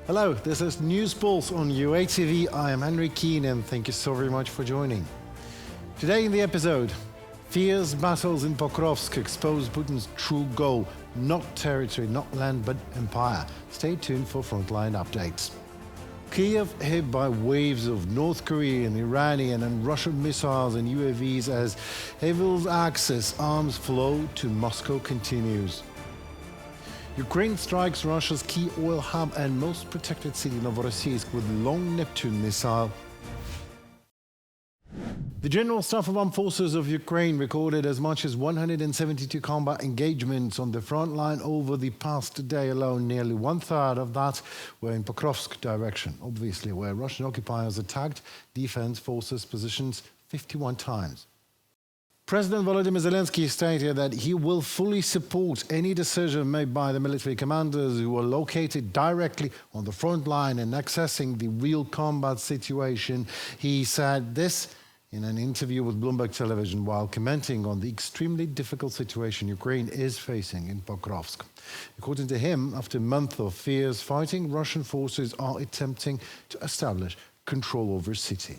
Hello, this is News Pulse on UATV. I am Henry Keane and thank you so very much for joining. Today in the episode, fierce battles in Pokrovsk expose Putin's true goal, not territory, not land, but empire. Stay tuned for Frontline updates. Kyiv hit by waves of North Korean, Iranian and Russian missiles and UAVs as evil's access arms flow to Moscow continues. Ukraine strikes Russia's key oil hub and most protected city Novorossiysk with Long Neptune missile. The General Staff of Armed Forces of Ukraine recorded as much as 172 combat engagements on the front line over the past day alone. Nearly one-third of that were in Pokrovsk direction, obviously where Russian occupiers attacked defense forces positions 51 times. President Volodymyr Zelenskyy stated that he will fully support any decision made by the military commanders who are located directly on the front line and accessing the real combat situation. He said this in an interview with Bloomberg Television while commenting on the extremely difficult situation Ukraine is facing in Pokrovsk. According to him, after a month of fierce fighting, Russian forces are attempting to establish control over the city.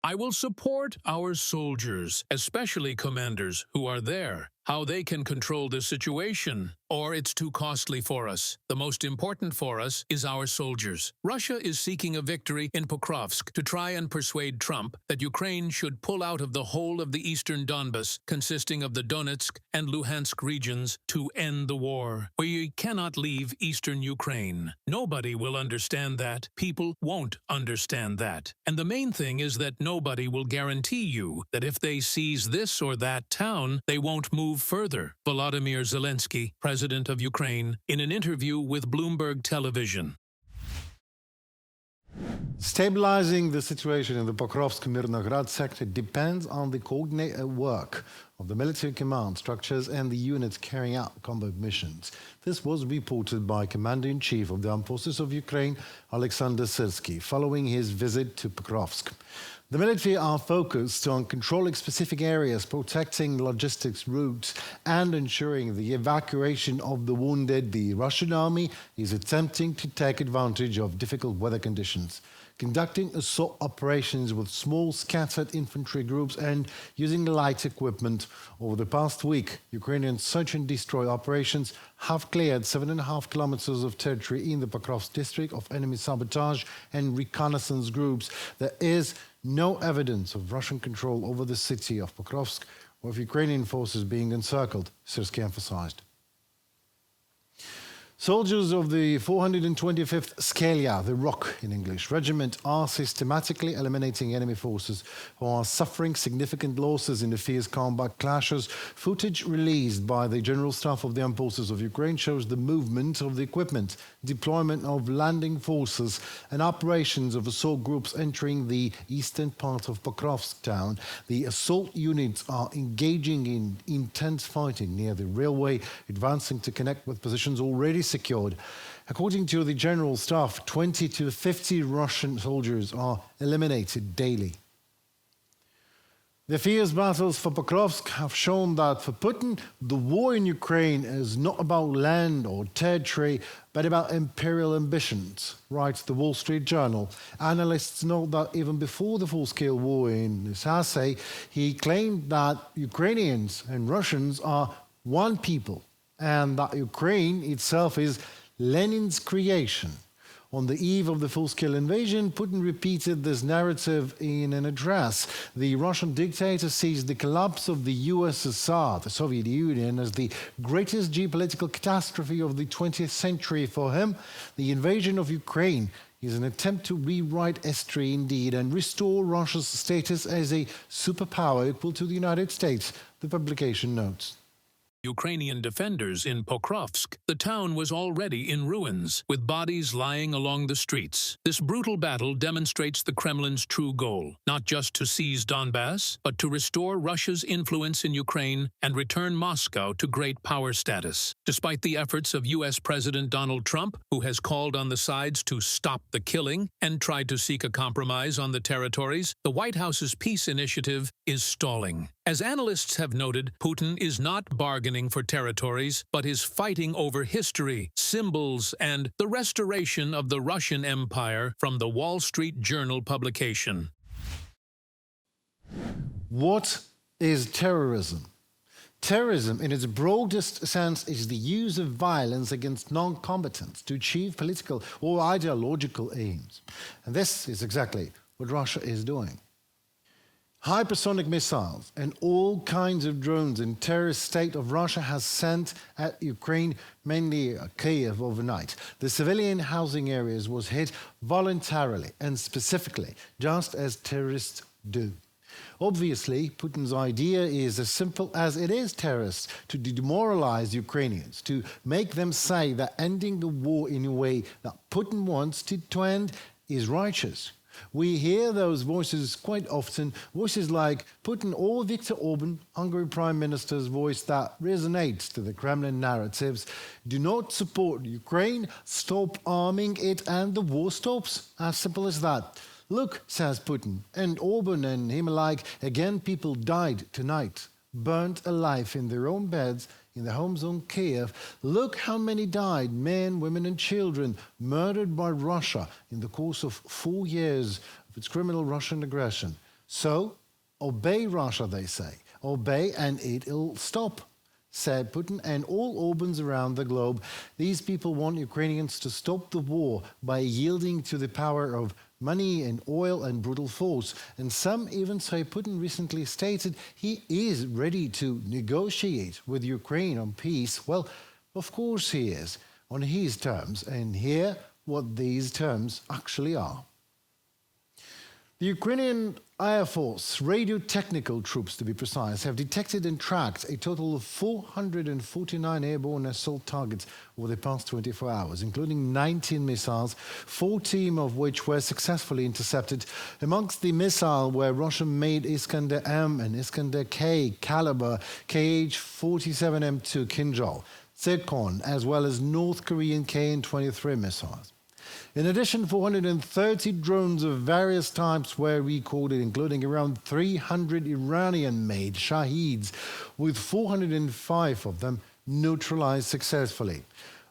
I will support our soldiers, especially commanders who are there, how they can control the situation, or it's too costly for us. The most important for us is our soldiers. Russia is seeking a victory in Pokrovsk to try and persuade Trump that Ukraine should pull out of the whole of the eastern Donbas, consisting of the Donetsk and Luhansk regions, to end the war. We cannot leave eastern Ukraine. Nobody will understand that. People won't understand that. And the main thing is that nobody will guarantee you that if they seize this or that town, they won't move further. Volodymyr Zelenskyy, President of Ukraine, in an interview with Bloomberg Television. Stabilizing the situation in the Pokrovsk-Mirnograd sector depends on the coordinated work of the military command structures and the units carrying out combat missions. This was reported by Commander-in-Chief of the Armed Forces of Ukraine, Alexander Syrskyi, following his visit to Pokrovsk. The military are focused on controlling specific areas, protecting logistics routes, and ensuring the evacuation of the wounded. The Russian army is attempting to take advantage of difficult weather conditions, conducting assault operations with small scattered infantry groups and using light equipment. Over the past week, Ukrainian search and destroy operations have cleared 7.5 kilometers of territory in the Pokrovsk district of enemy sabotage and reconnaissance groups. There is no evidence of Russian control over the city of Pokrovsk, with Ukrainian forces being encircled, Syrskyi emphasized. Soldiers of the 425th Skalya, the Rock in English, regiment are systematically eliminating enemy forces who are suffering significant losses in the fierce combat clashes. Footage released by the General Staff of the Armed Forces of Ukraine shows the movement of the equipment, deployment of landing forces and operations of assault groups entering the eastern part of Pokrovsk town. The assault units are engaging in intense fighting near the railway, advancing to connect with positions already secured. According to the General Staff, 20 to 50 Russian soldiers are eliminated daily. The fierce battles for Pokrovsk have shown that for Putin, the war in Ukraine is not about land or territory, but about imperial ambitions, writes the Wall Street Journal. Analysts note that even before the full-scale war in Syrskyi, he claimed that Ukrainians and Russians are one people, and that Ukraine itself is Lenin's creation. On the eve of the full-scale invasion, Putin repeated this narrative in an address. The Russian dictator sees the collapse of the USSR, the Soviet Union, as the greatest geopolitical catastrophe of the 20th century. For him, the invasion of Ukraine is an attempt to rewrite history indeed and restore Russia's status as a superpower equal to the United States, the publication notes. Ukrainian defenders in Pokrovsk, the town was already in ruins, with bodies lying along the streets. This brutal battle demonstrates the Kremlin's true goal, not just to seize Donbas, but to restore Russia's influence in Ukraine and return Moscow to great power status. Despite the efforts of U.S. President Donald Trump, who has called on the sides to stop the killing and tried to seek a compromise on the territories, the White House's peace initiative is stalling. As analysts have noted, Putin is not bargaining for territories, but is fighting over history, symbols, and the restoration of the Russian Empire from the Wall Street Journal publication. What is terrorism? Terrorism, in its broadest sense, is the use of violence against non-combatants to achieve political or ideological aims. And this is exactly what Russia is doing. Hypersonic missiles and all kinds of drones in terrorist state of Russia has sent at Ukraine, mainly Kyiv, overnight. The civilian housing areas was hit voluntarily and specifically, just as terrorists do. Obviously, Putin's idea is as simple as it is terrorists, to demoralize Ukrainians, to make them say that ending the war in a way that Putin wants to end is righteous. We hear those voices quite often, voices like Putin or Viktor Orban, Hungary Prime Minister's voice that resonates to the Kremlin narratives. Do not support Ukraine, stop arming it, and the war stops. As simple as that. Look, says Putin, and Orban and him alike, again people died tonight, burnt alive in their own beds in the homes on Kyiv. Look how many died, men, women and children, murdered by Russia in the course of 4 years of its criminal Russian aggression. So, obey Russia, they say. Obey and it'll stop, said Putin and all Orbans around the globe. These people want Ukrainians to stop the war by yielding to the power of money and oil and brutal force. And some even say Putin recently stated he is ready to negotiate with Ukraine on peace. Well, of course he is, on his terms. And here what these terms actually are. The Ukrainian Air Force, radio technical troops to be precise, have detected and tracked a total of 449 airborne assault targets over the past 24 hours, including 19 missiles, 14 of which were successfully intercepted. Amongst the missiles were Russian-made Iskander-M and Iskander-K caliber Kh-47M2 Kinjal, Zircon, as well as North Korean Kn-23 missiles. In addition, 430 drones of various types were recorded, including around 300 Iranian-made Shaheeds, with 405 of them neutralized successfully.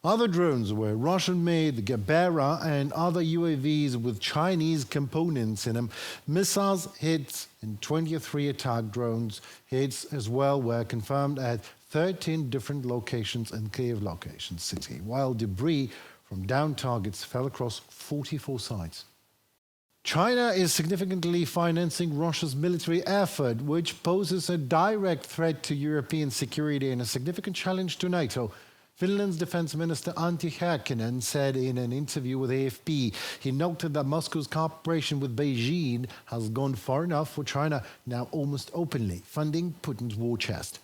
Other drones were Russian-made, the Gabera, and other UAVs with Chinese components in them. Missiles hits and 23 attack drones hits as well were confirmed at 13 different locations in Kyiv location city, while debris from downed targets fell across 44 sites. China is significantly financing Russia's military effort, which poses a direct threat to European security and a significant challenge to NATO. Finland's Defense Minister Antti Häkkinen said in an interview with AFP. He noted that Moscow's cooperation with Beijing has gone far enough for China now almost openly funding Putin's war chest.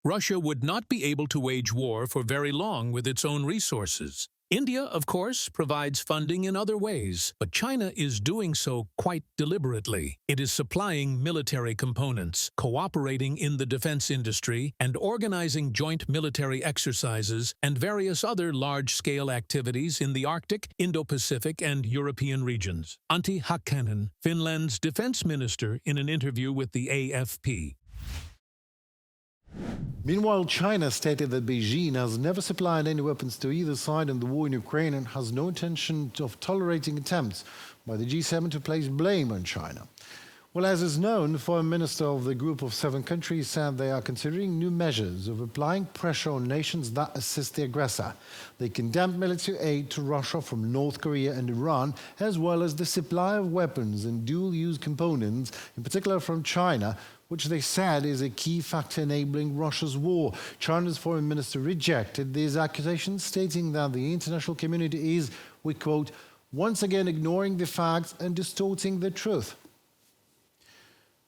Russia would not be able to wage war for very long with its own resources. India, of course, provides funding in other ways, but China is doing so quite deliberately. It is supplying military components, cooperating in the defense industry, and organizing joint military exercises and various other large-scale activities in the Arctic, Indo-Pacific, and European regions. Antti Häkkinen, Finland's defense minister, in an interview with the AFP. Meanwhile, China stated that Beijing has never supplied any weapons to either side in the war in Ukraine and has no intention of tolerating attempts by the G7 to place blame on China. Well, as is known, the Foreign Minister of the Group of 7 countries said they are considering new measures of applying pressure on nations that assist the aggressor. They condemned military aid to Russia from North Korea and Iran, as well as the supply of weapons and dual-use components, in particular from China, which they said is a key factor enabling Russia's war. China's foreign minister rejected these accusations, stating that the international community is, we quote, once again ignoring the facts and distorting the truth.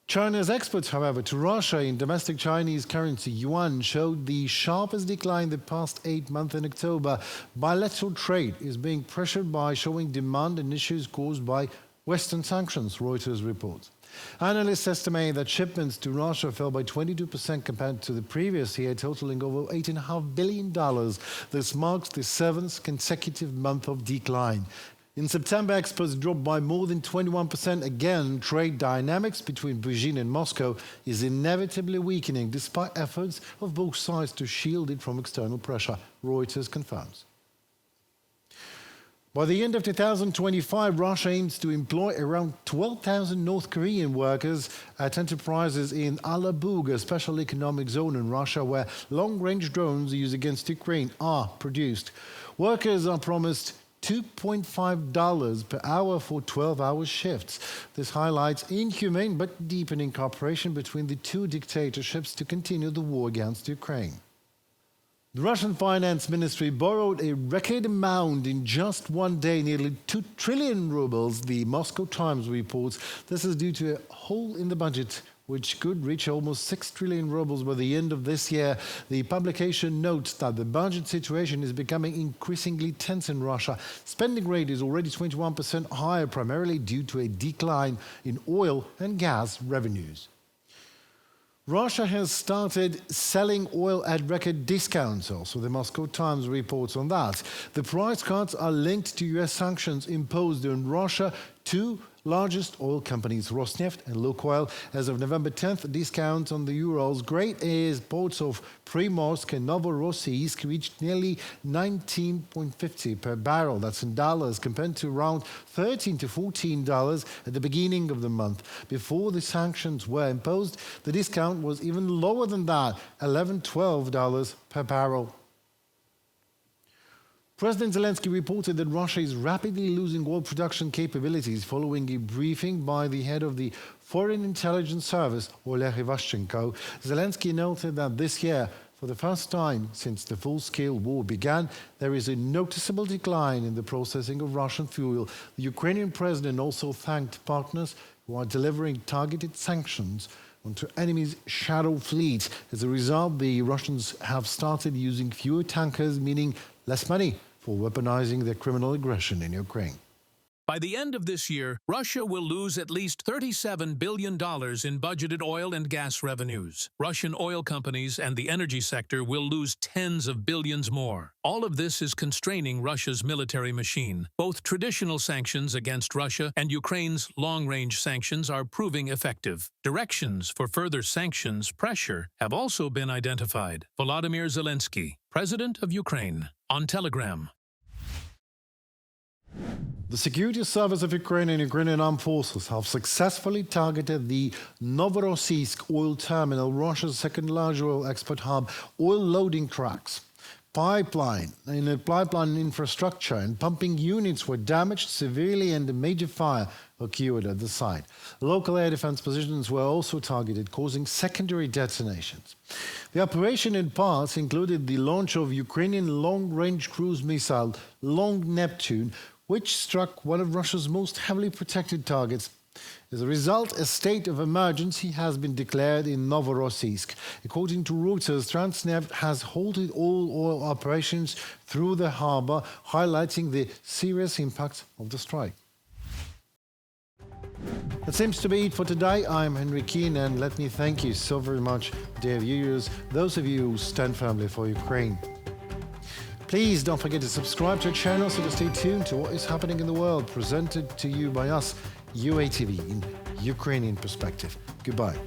China's exports, however, to Russia in domestic Chinese currency yuan showed the sharpest decline in the past 8 months in October. Bilateral trade is being pressured by showing demand and issues caused by Western sanctions, Reuters reports. Analysts estimate that shipments to Russia fell by 22% compared to the previous year, totaling over $8.5 billion. This marks the 7th consecutive month of decline. In September, exports dropped by more than 21%. Again, trade dynamics between Beijing and Moscow is inevitably weakening, despite efforts of both sides to shield it from external pressure, Reuters confirms. By the end of 2025, Russia aims to employ around 12,000 North Korean workers at enterprises in Alabug, a special economic zone in Russia where long-range drones used against Ukraine are produced. Workers are promised $2.5 per hour for 12-hour shifts. This highlights inhumane but deepening cooperation between the two dictatorships to continue the war against Ukraine. The Russian finance ministry borrowed a record amount in just one day, nearly 2 trillion rubles, the Moscow Times reports. This is due to a hole in the budget, which could reach almost 6 trillion rubles by the end of this year. The publication notes that the budget situation is becoming increasingly tense in Russia. Spending rate is already 21% higher, primarily due to a decline in oil and gas revenues. Russia has started selling oil at record discounts also. The Moscow Times reports on that. The price cuts are linked to US sanctions imposed on Russia. Two largest oil companies, Rosneft and Lukoil, as of November 10th, discounts on the Urals great ports of Primorsk and Novorossiysk reached nearly $19.50 per barrel. That's in dollars, compared to around $13 to $14 at the beginning of the month. Before the sanctions were imposed, the discount was even lower than that, $11, $12 per barrel. President Zelenskyy reported that Russia is rapidly losing oil production capabilities following a briefing by the head of the Foreign Intelligence Service, Oleg Ivashchenko. Zelenskyy noted that this year, for the first time since the full-scale war began, there is a noticeable decline in the processing of Russian fuel. The Ukrainian president also thanked partners who are delivering targeted sanctions onto enemy's shadow fleet. As a result, the Russians have started using fewer tankers, meaning less money for weaponizing their criminal aggression in Ukraine. By the end of this year, Russia will lose at least $37 billion in budgeted oil and gas revenues. Russian oil companies and the energy sector will lose tens of billions more. All of this is constraining Russia's military machine. Both traditional sanctions against Russia and Ukraine's long-range sanctions are proving effective. Directions for further sanctions pressure have also been identified. Volodymyr Zelenskyy, President of Ukraine, on Telegram. The security service of Ukraine and Ukrainian armed forces have successfully targeted the Novorossiysk oil terminal, Russia's second-largest oil export hub. Oil loading trucks, pipeline infrastructure and pumping units were damaged severely, and a major fire occurred at the site. Local air defense positions were also targeted, causing secondary detonations. The operation in parts included the launch of Ukrainian long-range cruise missile Long Neptune, which struck one of Russia's most heavily protected targets. As a result, a state of emergency has been declared in Novorossiysk. According to Reuters, Transneft has halted all oil operations through the harbor, highlighting the serious impact of the strike. That seems to be it for today. I'm Henry Keane, and let me thank you so very much, dear viewers, those of you who stand firmly for Ukraine. Please don't forget to subscribe to our channel so to stay tuned to what is happening in the world, presented to you by us, UATV, in Ukrainian perspective. Goodbye.